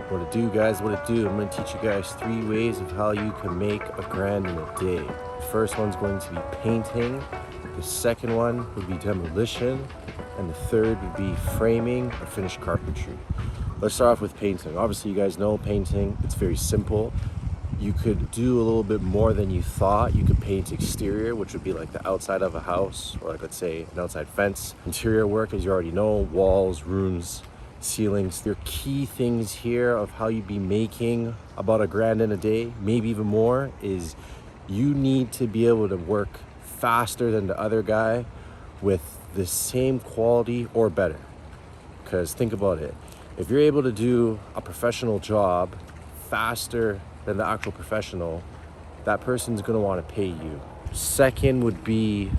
What it do, guys, what it do. I'm going to teach you guys 3 ways of how you can make $1 grand in a day. The first one's going to be painting. The second one would be demolition. And the third would be framing or finished carpentry. Let's start off with painting. Obviously, you guys know painting. It's very simple. You could do a little bit more than you thought. You could paint exterior, which would be like the outside of a house, or like, let's say, an outside fence. Interior work, as you already know, walls, rooms, ceilings. There are key things here of how you'd be making about $1 grand in a day, maybe even more, is you need to be able to work faster than the other guy with the same quality or better. Because think about it. If you're able to do a professional job faster than the actual professional, that person's gonna wanna pay you. Second would be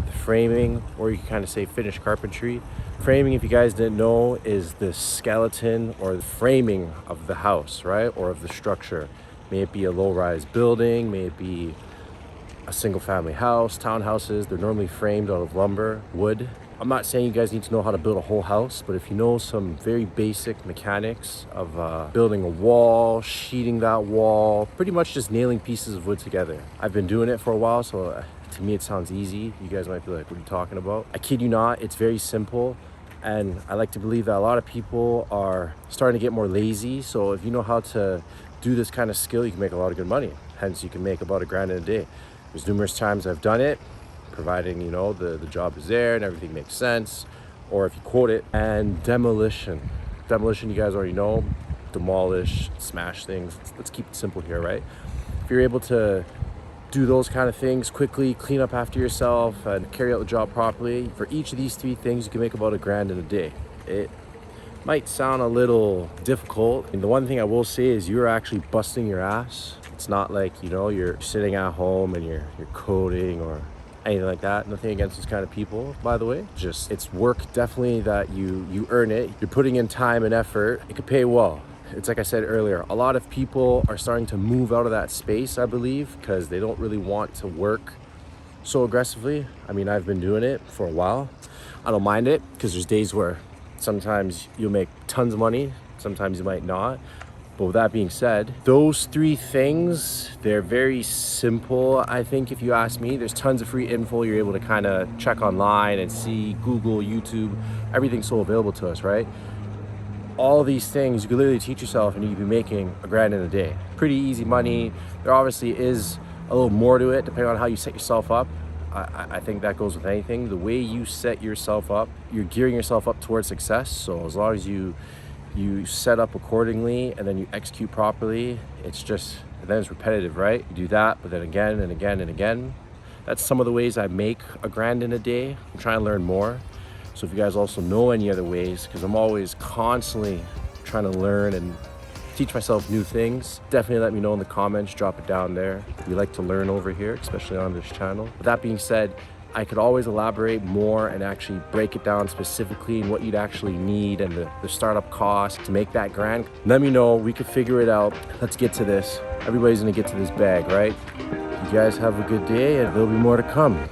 the framing, or you can kind of say finished carpentry. Framing, if you guys didn't know, is the skeleton or the framing of the house, right? Or of the structure. May it be a low-rise building, may it be a single family house, townhouses. They're normally framed out of lumber, wood. I'm not saying you guys need to know how to build a whole house, but if you know some very basic mechanics of building a wall, sheeting that wall, pretty much just nailing pieces of wood together. I've been doing it for a while, so to me it sounds easy. You guys might be like, what are you talking about? I kid you not, it's very simple. And I like to believe that a lot of people are starting to get more lazy. So if you know how to do this kind of skill, you can make a lot of good money. Hence, you can make about $1 grand in a day. There's numerous times I've done it, providing, you know, the job is there and everything makes sense, or if you quote it. And demolition, you guys already know, demolish, smash things. Let's keep it simple here, right? If you're able to do those kind of things quickly, clean up after yourself, and carry out the job properly, for each of these 3 things, you can make about $1 grand in a day. It might sound a little difficult, and the one thing I will say is you're actually busting your ass. It's not like, you know, you're sitting at home and you're coding or anything like that. Nothing against those kind of people, by the way. Just, it's work definitely that you earn it. You're putting in time and effort. It could pay well. It's like I said earlier, a lot of people are starting to move out of that space, I believe, because they don't really want to work so aggressively. I mean, I've been doing it for a while. I don't mind it, because there's days where sometimes you'll make tons of money, sometimes you might not. But with that being said, those 3 things, they're very simple, I think, if you ask me. There's tons of free info you're able to kind of check online and see, Google, YouTube, everything's so available to us, right? All of these things you can literally teach yourself and you can be making $1 grand in a day. Pretty easy money. There obviously is a little more to it depending on how you set yourself up. I think that goes with anything. The way you set yourself up, you're gearing yourself up towards success. So as long as you set up accordingly and then you execute properly, it's just, and then it's repetitive, right? You do that, but then again and again and again. That's some of the ways I make $1 grand in a day. I'm trying to learn more. So if you guys also know any other ways, because I'm always constantly trying to learn and teach myself new things, definitely let me know in the comments, drop it down there. We like to learn over here, especially on this channel. With that being said, I could always elaborate more and actually break it down specifically and what you'd actually need and the startup cost to make that $1 grand. Let me know, we could figure it out. Let's get to this. Everybody's gonna get to this bag, right? You guys have a good day and there'll be more to come.